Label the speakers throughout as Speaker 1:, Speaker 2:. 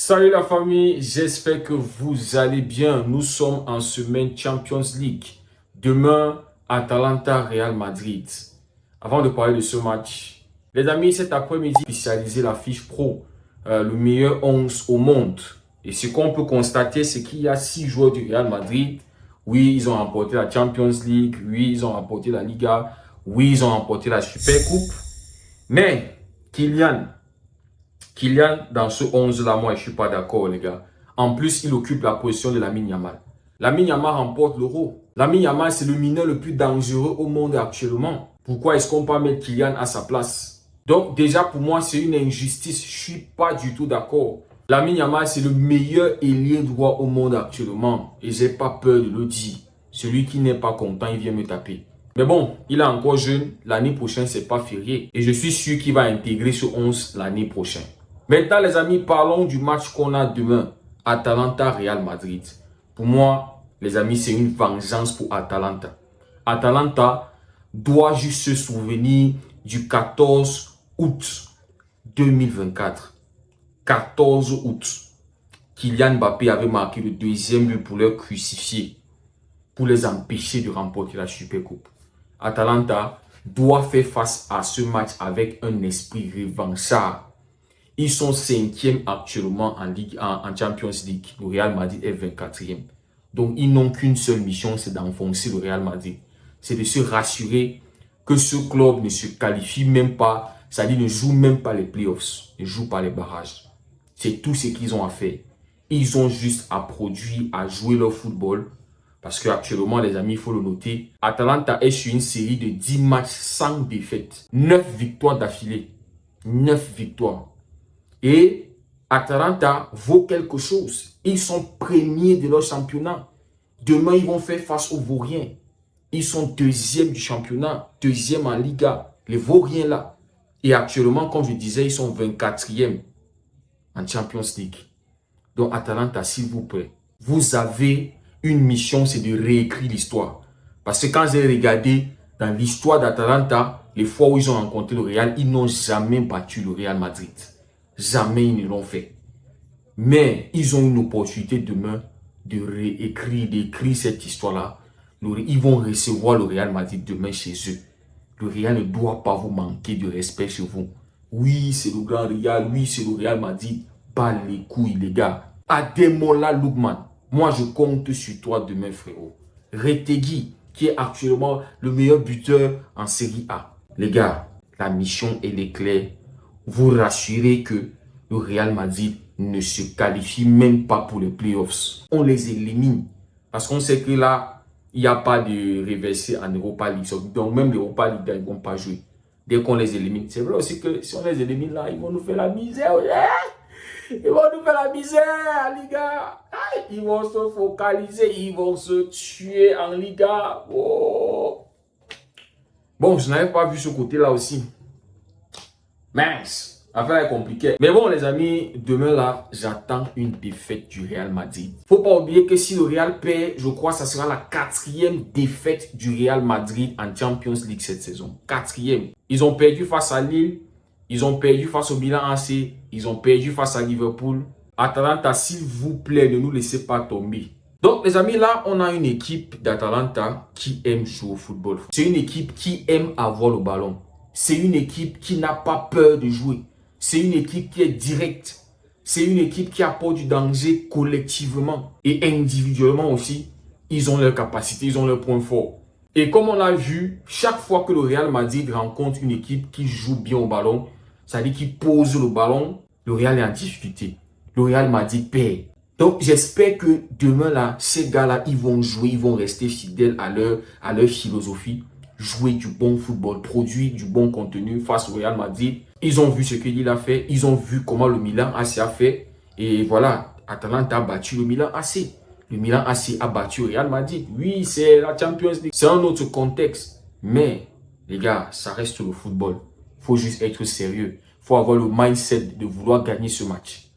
Speaker 1: Salut la famille, j'espère que vous allez bien. Nous sommes en semaine Champions League. Demain, Atalanta-Real Madrid. Avant de parler de ce match, les amis, cet après-midi, spécialisé la fiche pro, le meilleur 11 au monde. Et ce qu'on peut constater, c'est qu'il y a 6 joueurs du Real Madrid. Oui, ils ont remporté la Champions League. Oui, ils ont remporté la Liga. Oui, ils ont remporté la Super Coupe. Mais, Kylian, dans ce 11-là, moi, je ne suis pas d'accord, les gars. En plus, il occupe la position de Lamine Yamal. Lamine Yamal remporte l'Euro. Lamine Yamal, c'est le mineur le plus dangereux au monde actuellement. Pourquoi est-ce qu'on peut pas mettre Kylian à sa place? Donc, déjà, pour moi, c'est une injustice. Je ne suis pas du tout d'accord. Lamine Yamal, c'est le meilleur ailier droit au monde actuellement. Et je n'ai pas peur de le dire. Celui qui n'est pas content, il vient me taper. Mais bon, il est encore jeune. L'année prochaine, ce n'est pas férié. Et je suis sûr qu'il va intégrer ce 11 l'année prochaine. Maintenant, les amis, parlons du match qu'on a demain. Atalanta-Real Madrid. Pour moi, les amis, c'est une vengeance pour Atalanta. Atalanta doit juste se souvenir du 14 août 2024. 14 août. Kylian Mbappé avait marqué le deuxième but pour les crucifier, pour les empêcher de remporter la Super Coupe. Atalanta doit faire face à ce match avec un esprit revanchard. Ils sont 5e actuellement en Champions League. Le Real Madrid est 24e. Donc, ils n'ont qu'une seule mission, c'est d'enfoncer le Real Madrid. C'est de se rassurer que ce club ne se qualifie même pas, c'est-à-dire ne joue même pas les playoffs, ne joue pas les barrages. C'est tout ce qu'ils ont à faire. Ils ont juste à produire, à jouer leur football. Parce qu'actuellement, les amis, il faut le noter, Atalanta est sur une série de 10 matchs sans défaite. 9 victoires d'affilée. 9 victoires. Et Atalanta vaut quelque chose. Ils sont premiers de leur championnat. Demain, ils vont faire face aux Vauriens. Ils sont deuxième du championnat, deuxième en Liga. Les Vauriens là. Et actuellement, comme je disais, ils sont 24e en Champions League. Donc Atalanta, s'il vous plaît, vous avez une mission, c'est de réécrire l'histoire. Parce que quand j'ai regardé dans l'histoire d'Atalanta, les fois où ils ont rencontré le Real, ils n'ont jamais battu le Real Madrid. Jamais ils ne l'ont fait. Mais ils ont une opportunité demain de réécrire, d'écrire cette histoire-là. Ils vont recevoir le Real Madrid demain chez eux. Le Real ne doit pas vous manquer de respect chez vous. Oui, c'est le grand Real. Oui, c'est le Real Madrid. Pas les couilles, les gars. Ademola Lookman. Moi, je compte sur toi demain, frérot. Retegui, qui est actuellement le meilleur buteur en Série A. Les gars, la mission, elle est claire. Vous rassurez que le Real Madrid ne se qualifie même pas pour les playoffs. On les élimine. Parce qu'on sait que là, il n'y a pas de reversé en Europa League. Donc même l'Europa League, ils ne vont pas jouer. Dès qu'on les élimine. C'est vrai aussi que si on les élimine là, ils vont nous faire la misère. Ils vont nous faire la misère, les gars. Ils vont se focaliser. Ils vont se tuer en Liga. Oh. Bon, je n'avais pas vu ce côté-là aussi. Mince, l'affaire est compliquée. Mais bon, les amis, demain là, j'attends une défaite du Real Madrid. Faut pas oublier que si le Real perd, je crois que ça sera la 4e défaite du Real Madrid en Champions League cette saison. 4e. Ils ont perdu face à Lille. Ils ont perdu face au Milan AC. Ils ont perdu face à Liverpool. Atalanta, s'il vous plaît, ne nous laissez pas tomber. Donc, les amis, là, on a une équipe d'Atalanta qui aime jouer au football. C'est une équipe qui aime avoir le ballon. C'est une équipe qui n'a pas peur de jouer. C'est une équipe qui est directe. C'est une équipe qui apporte du danger collectivement et individuellement aussi. Ils ont leurs capacités, ils ont leurs points forts. Et comme on l'a vu, chaque fois que le Real Madrid rencontre une équipe qui joue bien au ballon, c'est-à-dire qui pose le ballon, le Real est en difficulté. Le Real Madrid perd. Donc, j'espère que demain, là, ces gars-là, ils vont jouer, ils vont rester fidèles à leur philosophie. Jouer du bon football, produire du bon contenu face au Real Madrid. Ils ont vu ce qu'il a fait. Ils ont vu comment le Milan AC a fait. Et voilà, Atalanta a battu le Milan AC. Le Milan AC a battu le Real Madrid. Oui, c'est la Champions League. C'est un autre contexte. Mais, les gars, ça reste le football. Il faut juste être sérieux. Il faut avoir le mindset de vouloir gagner ce match.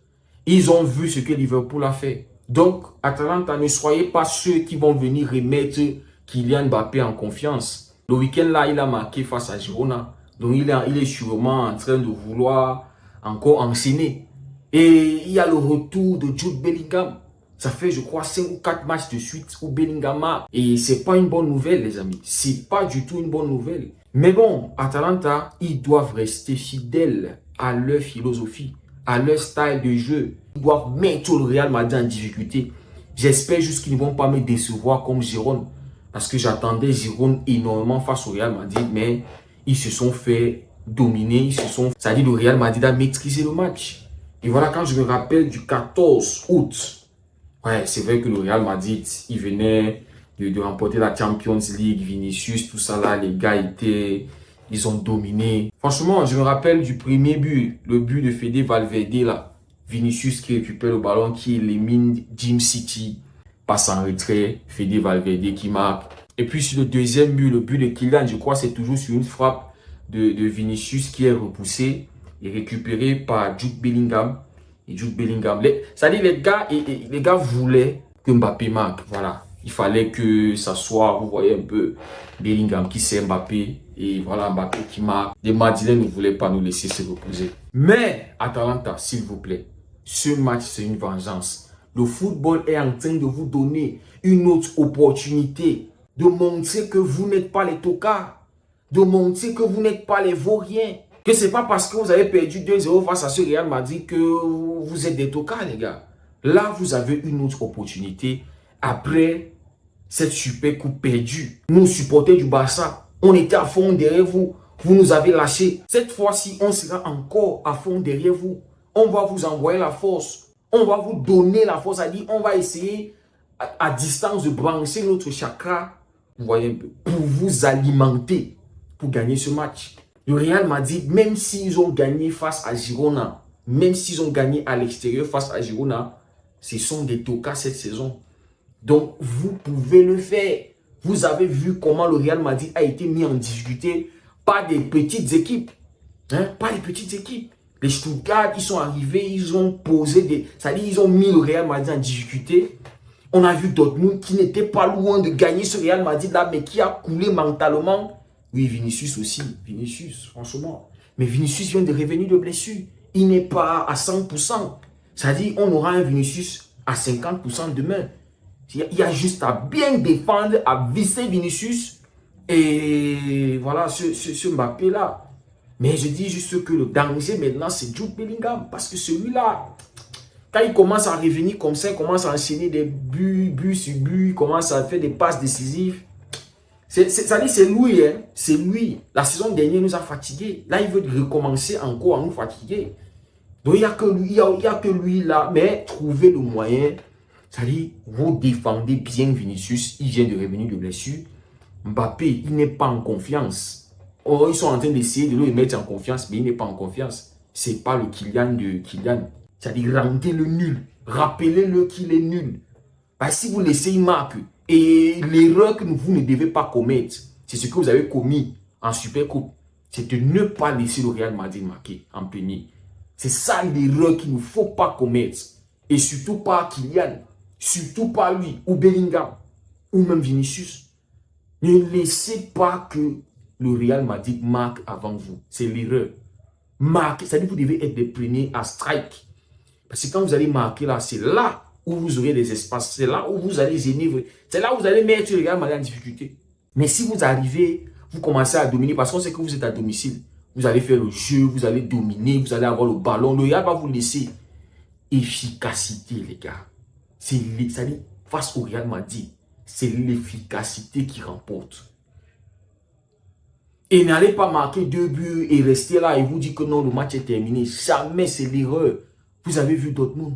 Speaker 1: Ils ont vu ce que Liverpool a fait. Donc, Atalanta, ne soyez pas ceux qui vont venir remettre Kylian Mbappé en confiance. Le week-end là, il a marqué face à Girona. Donc, il est sûrement en train de vouloir encore enchaîner. Et il y a le retour de Jude Bellingham. Ça fait, je crois, 5 ou 4 matchs de suite où Bellingham marque. Et c'est pas une bonne nouvelle, les amis. C'est pas du tout une bonne nouvelle. Mais bon, Atalanta, ils doivent rester fidèles à leur philosophie, à leur style de jeu. Ils doivent mettre le Real Madrid en difficulté. J'espère juste qu'ils ne vont pas me décevoir comme Girona. Parce que j'attendais Girona énormément face au Real Madrid. Mais ils se sont fait dominer. C'est-à-dire le Real Madrid a maîtrisé le match. Et voilà, quand je me rappelle du 14 août, ouais, c'est vrai que le Real Madrid, il venait de remporter la Champions League, Vinicius, tout ça là, les gars ils ont dominé. Franchement, je me rappelle du premier but, le but de Fede Valverde là. Vinicius qui récupère le ballon, qui élimine Jim City, passe en retrait, Fede Valverde qui marque. Et puis sur le deuxième but, le but de Kylian, je crois c'est toujours sur une frappe de Vinicius qui est repoussé et récupéré par Jude Bellingham. Et Jude Bellingham, c'est-à-dire les gars voulaient que Mbappé marque. Voilà, il fallait que ça soit, vous voyez un peu, Bellingham qui sait Mbappé. Et voilà, Mbappé qui marque. Les Madrilènes ne voulaient pas nous laisser se reposer. Mais, Atalanta, s'il vous plaît, ce match, c'est une vengeance. Le football est en train de vous donner une autre opportunité de montrer que vous n'êtes pas les tocards, de montrer que vous n'êtes pas les vauriens, que ce n'est pas parce que vous avez perdu 2-0 face à ce Real Madrid que vous êtes des tocards, les gars. Là, vous avez une autre opportunité après cette super coupe perdue. Nous, supporters du Barça, on était à fond derrière vous. Vous nous avez lâchés. Cette fois-ci, on sera encore à fond derrière vous. On va vous envoyer la force. On va vous donner la force. C'est-à-dire, on va essayer à distance de brancher notre chakra, vous voyez, pour vous alimenter, pour gagner ce match. Le Real Madrid, même s'ils ont gagné face à Girona, même s'ils ont gagné à l'extérieur face à Girona, ce sont des tocards cette saison. Donc, vous pouvez le faire. Vous avez vu comment le Real Madrid a été mis en difficulté par des petites équipes. Pas des petites équipes. Les Stuttgart, ils sont arrivés, ils ont posé des... C'est-à-dire, ils ont mis le Real Madrid en difficulté. On a vu Dortmund qui n'était pas loin de gagner ce Real Madrid-là, mais qui a coulé mentalement. Oui, Vinicius aussi. Vinicius, franchement. Mais Vinicius vient de revenir de blessure. Il n'est pas à 100%. C'est-à-dire, on aura un Vinicius à 50% demain. Il y a juste à bien défendre, à visser Vinicius. Et voilà, ce Mbappé-là. Mais je dis juste que le danger maintenant, c'est Jude Bellingham. Parce que celui-là, quand il commence à revenir comme ça, il commence à enchaîner des buts sur buts, il commence à faire des passes décisives. C'est-à-dire, c'est lui, hein. C'est lui. La saison dernière, il nous a fatigués. Là, il veut recommencer encore à nous fatiguer. Donc, il n'y a que lui là. Mais trouvez le moyen. C'est-à-dire, vous défendez bien Vinicius. Il vient de revenir de blessure. Mbappé, il n'est pas en confiance. Oh, ils sont en train d'essayer de le mettre en confiance, mais il n'est pas en confiance. Ce n'est pas le Kylian de Kylian. C'est-à-dire, rendez-le nul. Rappelez-le qu'il est nul. Parce que si vous laissez, il marque. Et l'erreur que vous ne devez pas commettre, c'est ce que vous avez commis en Supercoupe. C'est de ne pas laisser le Real Madrid marquer en premier. C'est ça l'erreur qu'il ne faut pas commettre. Et surtout pas Kylian. Surtout pas lui, ou Bellingham, ou même Vinicius. Ne laissez pas que le Real Madrid marque avant vous. C'est l'erreur. Marquez, c'est-à-dire que vous devez être les premiers à strike. Parce que quand vous allez marquer là, c'est là où vous aurez des espaces. C'est là où vous allez gêner. C'est là où vous allez mettre le Real Madrid en difficulté. Mais si vous arrivez, vous commencez à dominer, parce qu'on sait que vous êtes à domicile. Vous allez faire le jeu, vous allez dominer, vous allez avoir le ballon. Le Real va vous laisser. Efficacité, les gars. C'est-à-dire, face au Real Madrid, c'est l'efficacité qui remporte. Et n'allez pas marquer 2 buts et rester là et vous dire que non, le match est terminé. Jamais, c'est l'erreur. Vous avez vu Dortmund.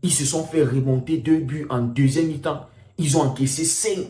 Speaker 1: Ils se sont fait remonter 2 buts en deuxième mi-temps. Ils ont encaissé 5.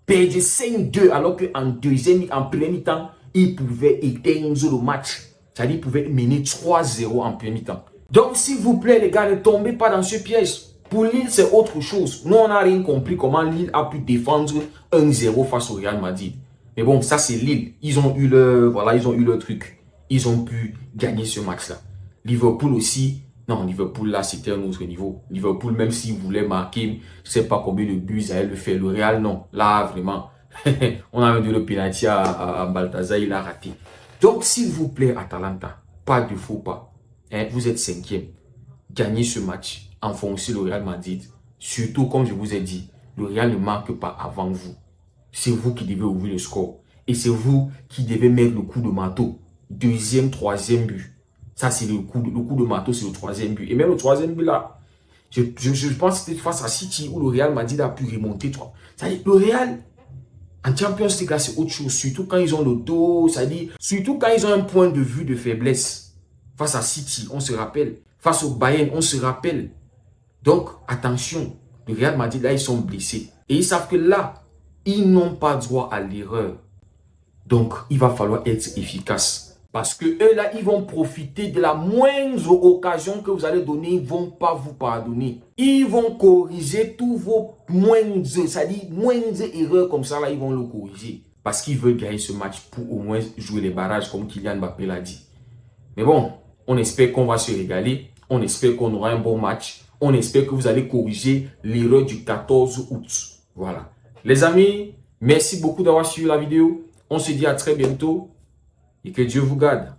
Speaker 1: Perdu 5-2 alors qu'en premier mi-temps, ils pouvaient éteindre le match. C'est-à-dire qu'ils pouvaient mener 3-0 en premier mi-temps. Donc, s'il vous plaît, les gars, ne tombez pas dans ce piège. Pour Lille, c'est autre chose. Nous, on n'a rien compris comment Lille a pu défendre 1-0 face au Real Madrid. Mais bon, ça, c'est Lille. Ils ont eu leur truc. Ils ont pu gagner ce match-là. Liverpool aussi. Non, Liverpool, là, c'était un autre niveau. Liverpool, même s'ils voulaient marquer, je ne sais pas combien de buts ils allaient le faire. Le Real, non. Là, vraiment, on a donné le penalty à Balthazar, il a raté. Donc, s'il vous plaît, Atalanta, pas de faux pas. Hein, vous êtes 5e. gagner ce match, enfoncer le Real Madrid. Surtout, comme je vous ai dit, le Real ne marque pas avant vous. C'est vous qui devez ouvrir le score. Et c'est vous qui devez mettre le coup de marteau. Deuxième, troisième but. Ça, c'est le coup de marteau, c'est le troisième but. Et même le troisième but là, je pense que c'était face à City où le Real Madrid a pu remonter. C'est-à-dire, le Real, en Champions League, c'est autre chose. Surtout quand ils ont le dos, c'est-à-dire, surtout quand ils ont un point de vue de faiblesse. Face à City, on se rappelle. Face au Bayern, on se rappelle. Donc, attention, le Real Madrid, là, ils sont blessés. Et ils savent que là, ils n'ont pas droit à l'erreur. Donc, il va falloir être efficace. Parce que eux, là, ils vont profiter de la moindre occasion que vous allez donner. Ils ne vont pas vous pardonner. Ils vont corriger tous vos moindres, c'est-à-dire moindres erreurs comme ça, là, ils vont le corriger. Parce qu'ils veulent gagner ce match pour au moins jouer les barrages, comme Kylian Mbappé l'a dit. Mais bon, on espère qu'on va se régaler. On espère qu'on aura un bon match. On espère que vous allez corriger l'erreur du 14 août. Voilà. Les amis, merci beaucoup d'avoir suivi la vidéo. On se dit à très bientôt et que Dieu vous garde.